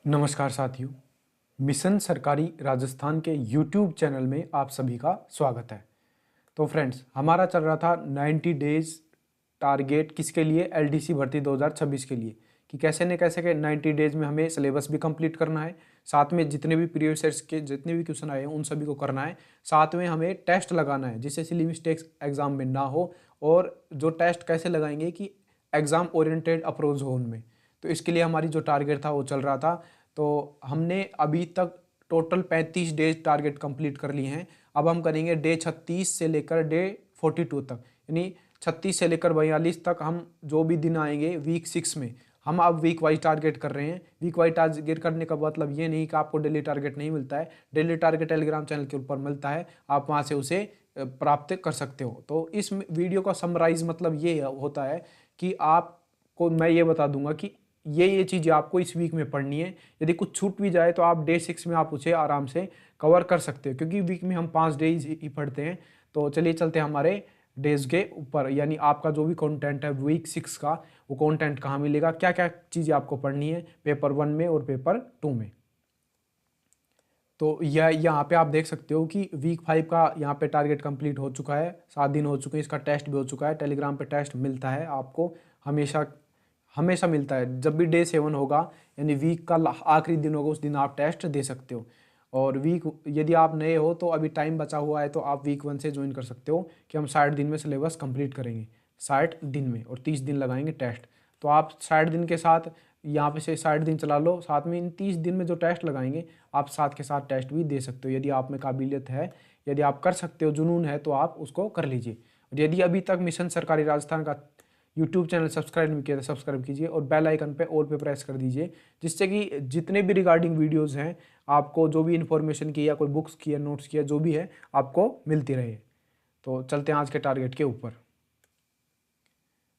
नमस्कार साथियों, मिशन सरकारी राजस्थान के यूट्यूब चैनल में आप सभी का स्वागत है। तो फ्रेंड्स, हमारा चल रहा था 90 डेज टारगेट किसके लिए, एलडीसी भर्ती 2026 के लिए, कि कैसे न कैसे के 90 डेज में हमें सिलेबस भी कंप्लीट करना है, साथ में जितने भी प्रीवियस ईयर्स के जितने भी क्वेश्चन आए हैं उन सभी को करना है, साथ में हमें टेस्ट लगाना है जिससे सिली मिस्टेक्स एग्जाम में ना हो। और जो टेस्ट कैसे लगाएंगे कि एग्जाम ओरिएंटेड अप्रोच हो उनमें। तो इसके लिए हमारी जो टारगेट था वो चल रहा था। तो हमने अभी तक टोटल 35 डेज टारगेट कंप्लीट कर लिए हैं। अब हम करेंगे डे 36 से लेकर डे 42 तक, यानी 36 से लेकर 42 तक हम जो भी दिन आएंगे वीक 6 में, हम अब वीक वाइज टारगेट कर रहे हैं। वीक वाइज टारगेट करने का मतलब ये नहीं कि आपको डेली टारगेट नहीं मिलता है। डेली टारगेट टेलीग्राम चैनल के ऊपर मिलता है, आप वहाँ से उसे प्राप्त कर सकते हो। तो इस वीडियो का समराइज मतलब ये होता है कि आपको मैं ये बता दूंगा कि ये चीज़ें आपको इस वीक में पढ़नी है। यदि कुछ छूट भी जाए तो आप डे 6 में आप उसे आराम से कवर कर सकते हो, क्योंकि वीक में हम 5 डेज ही पढ़ते हैं। तो चलिए चलते हैं हमारे डेज के ऊपर, यानी आपका जो भी कंटेंट है वीक 6 का, वो कंटेंट कहाँ मिलेगा, क्या क्या चीज़ें आपको पढ़नी है पेपर 1 में और पेपर 2 में। तो यह यहाँ पे आप देख सकते हो कि वीक 5 का यहाँ पे टारगेट कंप्लीट हो चुका है, 7 दिन हो चुके हैं, इसका टेस्ट भी हो चुका है। टेलीग्राम पे टेस्ट मिलता है आपको, हमेशा हमेशा मिलता है। जब भी डे 7 होगा यानी वीक का आखिरी दिन होगा, उस दिन आप टेस्ट दे सकते हो। और वीक यदि आप नए हो तो अभी टाइम बचा हुआ है, तो आप वीक 1 से ज्वाइन कर सकते हो कि हम 60 दिन में सिलेबस कंप्लीट करेंगे, 60 दिन में, और 30 दिन लगाएंगे टेस्ट। तो आप 60 दिन के साथ यहाँ पे से 60 दिन चला लो, साथ में इन 30 दिन में जो टेस्ट लगाएंगे आप साथ के साथ टेस्ट भी दे सकते हो। यदि आप में काबिलियत है, यदि आप कर सकते हो, जुनून है, तो आप उसको कर लीजिए। और यदि अभी तक मिशन सरकारी राजस्थान का यूट्यूब चैनल सब्सक्राइब नहीं किया तो सब्सक्राइब कीजिए और बेल आइकन पे ऑल पे प्रेस कर दीजिए, जिससे कि जितने भी रिगार्डिंग वीडियोस हैं, आपको जो भी इन्फॉर्मेशन की या कोई बुक्स की या नोट्स की या जो भी है आपको मिलती रहे। तो चलते हैं आज के टारगेट के ऊपर।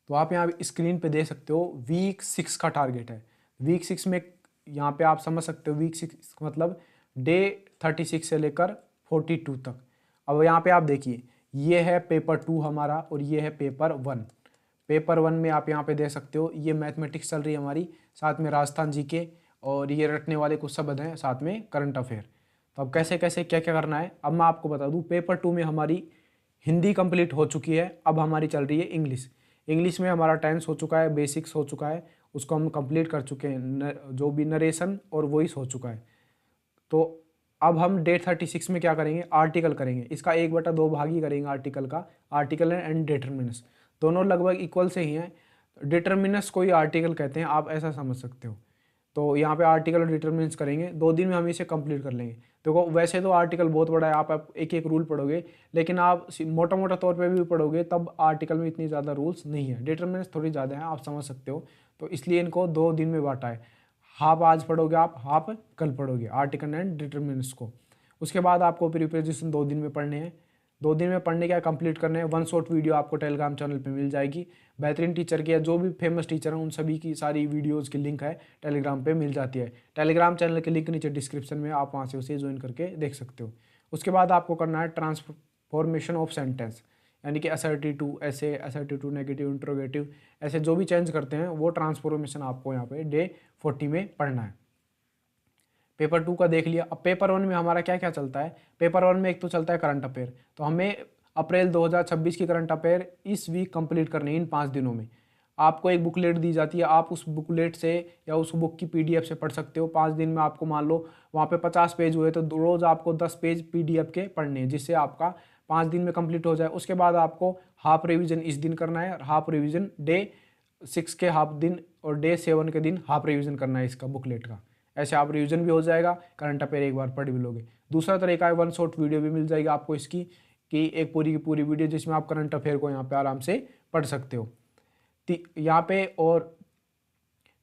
तो आप यहाँ स्क्रीन पे देख सकते हो वीक 6 का टारगेट है। वीक 6 में यहाँ पे आप समझ सकते हो वीक 6 मतलब डे 36 से लेकर 42 तक। अब यहाँ पे आप देखिए, ये है पेपर 2 हमारा और ये है पेपर 1। पेपर 1 में आप यहाँ पे देख सकते हो ये मैथमेटिक्स चल रही है हमारी, साथ में राजस्थान जीके, और ये रटने वाले कुछ शब्द हैं, साथ में करंट अफेयर। तो अब कैसे कैसे क्या क्या करना है अब मैं आपको बता दूं। पेपर 2 में हमारी हिंदी कंप्लीट हो चुकी है, अब हमारी चल रही है इंग्लिश। इंग्लिश में हमारा टेंस हो चुका है, बेसिक्स हो चुका है, उसको हम कंप्लीट कर चुके हैं, जो भी नरेशन और वॉइस हो चुका है। तो अब हम डे 36 में क्या करेंगे, आर्टिकल करेंगे। इसका 1/2 भाग ही करेंगे आर्टिकल का। आर्टिकल एंड डिटर्मिनस दोनों लगभग इक्वल से ही हैं। डिटर्मिनस को ही आर्टिकल कहते हैं, आप ऐसा समझ सकते हो। तो यहाँ पे आर्टिकल और डिटर्मिनेंट्स करेंगे, 2 दिन में हम इसे कंप्लीट कर लेंगे। देखो वैसे तो आर्टिकल बहुत बड़ा है, आप एक एक रूल पढ़ोगे, लेकिन आप मोटा मोटा तौर पे भी पढ़ोगे तब आर्टिकल में इतनी ज़्यादा रूल्स नहीं है, डिटर्मिनेंट्स थोड़ी ज़्यादा है, आप समझ सकते हो। तो इसलिए इनको 2 दिन में बांटा है। हाफ आज पढ़ोगे आप, हाफ कल पढ़ोगे आर्टिकल एंड डिटर्मिनेंट्स को। उसके बाद आपको प्रिपरेशन 2 दिन में पढ़ने हैं। 2 दिन में पढ़ने क्या कंप्लीट करने हैं। 1 शॉट वीडियो आपको टेलीग्राम चैनल पे मिल जाएगी। बेहतरीन टीचर की या जो भी फेमस टीचर हैं उन सभी की सारी वीडियोज़ की लिंक है टेलीग्राम पे मिल जाती है। टेलीग्राम चैनल के लिंक नीचे डिस्क्रिप्शन में, आप वहाँ से उसे ज्वाइन करके देख सकते हो। उसके बाद आपको करना है ट्रांसफॉर्मेशन ऑफ सेंटेंस, यानी कि असर्टिव टू ऐसे, असर्टिव टू नेगेटिव, इंट्रोगेटिव, ऐसे जो भी चेंज करते हैं वो ट्रांसफॉर्मेशन आपको यहाँ पे डे 40 में पढ़ना है। पेपर 2 का देख लिया। अब पेपर 1 में हमारा क्या क्या चलता है। पेपर 1 में एक तो चलता है करंट अफेयर, तो हमें अप्रैल 2026 की करंट अफेयर इस वीक कंप्लीट करनी है। इन 5 दिनों में आपको एक बुकलेट दी जाती है, आप उस बुकलेट से या उस बुक की पीडीएफ से पढ़ सकते हो। 5 दिन में आपको मान लो वहाँ पे 50 पेज हुए तो रोज़ आपको 10 पेज पीडीएफ के पढ़ने हैं, जिससे आपका 5 दिन में कंप्लीट हो जाए। उसके बाद आपको हाफ रिविजन इस दिन करना है और हाफ रिविजन डे 6 के हाफ दिन और डे 7 के दिन हाफ रिविजन करना है इसका बुकलेट का। ऐसे आप रिवीजन भी हो जाएगा, करंट अफेयर एक बार पढ़ भी लोगे। दूसरा तरीका है 1 शॉट वीडियो भी मिल जाएगी आपको इसकी, कि एक पूरी की पूरी वीडियो जिसमें आप करंट अफेयर को यहाँ पे आराम से पढ़ सकते हो। यहाँ पे और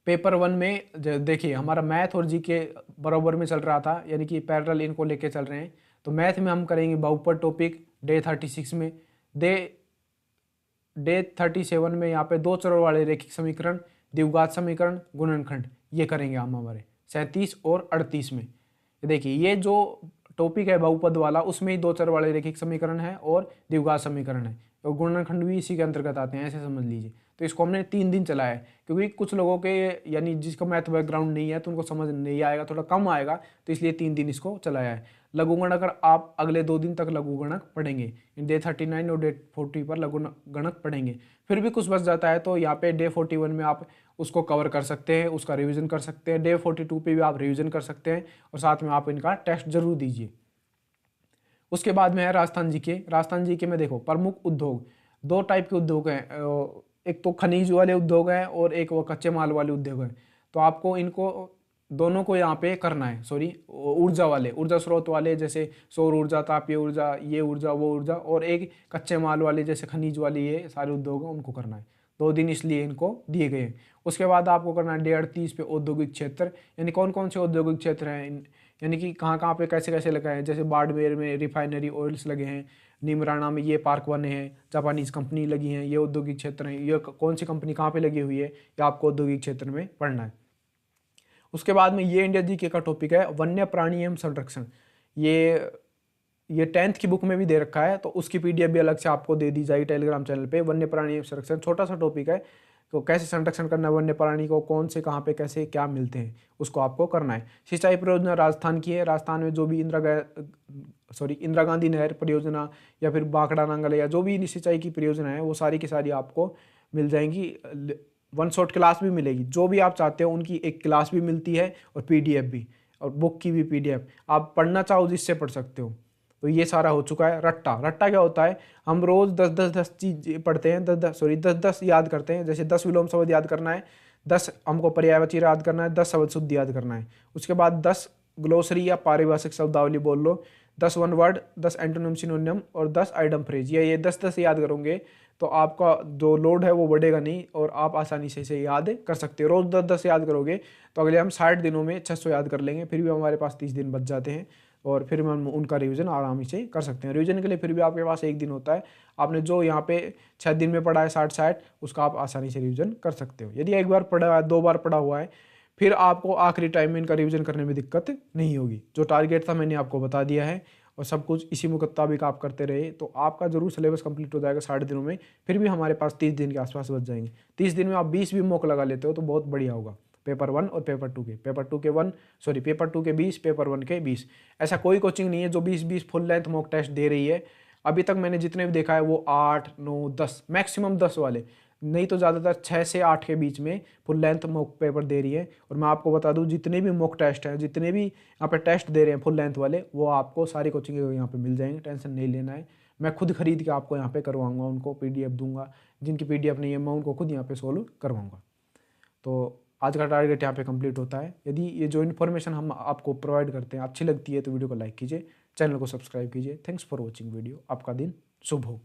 पेपर 1 में देखिए हमारा मैथ और जी के बराबर में चल रहा था, यानी कि पैरेलल इनको लेके चल रहे हैं। तो मैथ में हम करेंगे बहुपद टॉपिक डे 36 में। डे 37 में यहाँ पे 2 चरों वाले रैखिक समीकरण, द्विघात समीकरण, गुणनखंड, ये करेंगे हम हमारे 37 और 38 में। देखिए ये जो टॉपिक है बहुपद वाला, उसमें ही 2 चर वाले रैखिक समीकरण है और द्विघात समीकरण है, और गुणनखंड भी इसी के अंतर्गत आते हैं, ऐसे समझ लीजिए। तो इसको हमने 3 दिन चलाया है, क्योंकि कुछ लोगों के यानी जिसको मैथ बैकग्राउंड नहीं है तो उनको समझ नहीं आएगा, थोड़ा कम आएगा, तो इसलिए 3 दिन इसको चलाया है। लघु गणक आप अगले 2 दिन तक लघु गणक पढ़ेंगे, डे 39 और डे 40 पर लघु गणक पढ़ेंगे। फिर भी कुछ बच जाता है तो यहाँ पे डे 41 में आप उसको कवर कर सकते हैं, उसका रिवीजन कर सकते हैं। डे 42 पे भी आप रिवीजन कर सकते हैं और साथ में आप इनका टेस्ट जरूर दीजिए। उसके बाद में है राजस्थान जीके। राजस्थान जीके में देखो प्रमुख उद्योग, 2 टाइप के उद्योग हैं, एक तो खनिज वाले उद्योग हैं और एक वो कच्चे माल वाले उद्योग हैं। तो आपको इनको दोनों को यहाँ पे करना है, सॉरी ऊर्जा वाले, ऊर्जा स्रोत वाले जैसे सौर ऊर्जा, तापीय ऊर्जा, ये ऊर्जा वो ऊर्जा, और एक कच्चे माल वाले जैसे खनिज वाली, ये सारे उद्योग हैं उनको करना है। 2 दिन इसलिए इनको दिए गए हैं। उसके बाद आपको करना है डे 38 पे औद्योगिक क्षेत्र, यानी कौन कौन से औद्योगिक क्षेत्र हैं, यानी कि कहाँ कहाँ पे कैसे कैसे लगे हैं। जैसे बाड़मेर में रिफाइनरी ऑयल्स लगे हैं, नीमराना में ये पार्क बने हैं, जापानीज कंपनी लगी हैं, ये औद्योगिक क्षेत्र हैं। ये कौन सी कंपनी कहाँ पे लगी हुई है, ये आपको औद्योगिक क्षेत्र में पढ़ना है। उसके बाद में ये इंडिया जीके का टॉपिक है वन्य प्राणी एवं संरक्षण। ये 10th की बुक में भी दे रखा है, तो उसकी पीडीएफ भी अलग से आपको दे दी जाएगी टेलीग्राम चैनल पे। वन्य प्राणी एवं संरक्षण छोटा सा टॉपिक है, तो कैसे संरक्षण करना है वन्य प्राणी को, कौन से कहाँ पे कैसे क्या मिलते हैं, उसको आपको करना है। सिंचाई परियोजना राजस्थान की है। राजस्थान में जो भी इंदिरा गांधी नहर परियोजना या फिर बांकड़ा नांगल या जो भी सिंचाई की परियोजना है वो सारी की सारी आपको मिल जाएंगी। 1 शॉट क्लास भी मिलेगी, जो भी आप चाहते हो उनकी एक क्लास भी मिलती है और पीडीएफ भी, और बुक की भी पीडीएफ। आप पढ़ना चाहो जिससे पढ़ सकते हो। तो ये सारा हो चुका है। रट्टा, रट्टा क्या होता है, हम रोज 10 चीज पढ़ते हैं, 10 याद करते हैं। जैसे 10 विलोम शब्द याद करना है, 10 हमको पर्यायवाची याद करना है, 10 शब्द शुद्ध याद करना है। उसके बाद 10 ग्लोसरी या पारिभाषिक शब्दावली बोल लो, 10 वन वर्ड, 10 एंटोनिम सिनोनिम और 10 आइटम फ्रेज। ये 10 याद करोगे तो आपका जो लोड है वो बढ़ेगा नहीं और आप आसानी से इसे याद कर सकते हो। रोज 10 याद करोगे तो अगले हम 60 दिनों में 600 याद कर लेंगे, फिर भी हमारे पास 30 दिन बच जाते हैं और फिर हम उनका रिवीजन आराम से कर सकते हैं। रिवीजन के लिए फिर भी आपके पास 1 दिन होता है। आपने जो यहाँ पे 6 दिन में पढ़ा है 60 उसका आप आसानी से रिवीजन कर सकते हो। यदि एक बार पढ़ा है, 2 बार पढ़ा हुआ है, फिर आपको आखिरी टाइम में इनका रिवीजन करने में दिक्कत नहीं होगी। जो टारगेट था मैंने आपको बता दिया है और सब कुछ इसी मुताबिक आप करते रहे तो आपका जरूर सिलेबस कंप्लीट हो जाएगा 60 दिनों में। फिर भी हमारे पास 30 दिन के आसपास बच जाएंगे। 30 दिन में आप 20 भी मॉक लगा लेते हो तो बहुत बढ़िया होगा। पेपर 1 और पेपर 2 के, पेपर 2 के 20, पेपर 1 के 20। ऐसा कोई कोचिंग नहीं है जो 20 फुल लेंथ मॉक टेस्ट दे रही है। अभी तक मैंने जितने भी देखा है वो 8, 9, 10, मैक्सिमम 10 वाले, नहीं तो ज़्यादातर 6 से 8 के बीच में फुल लेंथ मॉक पेपर दे रही है। और मैं आपको बता दूं जितने भी मॉक टेस्ट हैं, जितने भी यहाँ पे टेस्ट दे रहे हैं फुल लेंथ वाले, वो आपको सारी कोचिंग यहाँ पे मिल जाएंगे, टेंशन नहीं लेना है। मैं खुद खरीद के आपको यहाँ पे करवाऊंगा, उनको पीडीएफ दूंगा। जिनकी पीडीएफ नहीं है मैं उनको खुद यहाँ पे सोल्व करवाऊंगा। तो आज का टारगेट यहाँ पे कंप्लीट होता है। यदि ये जो इन्फॉर्मेशन हम आपको प्रोवाइड करते हैं अच्छी लगती है तो वीडियो को लाइक कीजिए, चैनल को सब्सक्राइब कीजिए। Thanks for watching video. आपका दिन शुभ हो।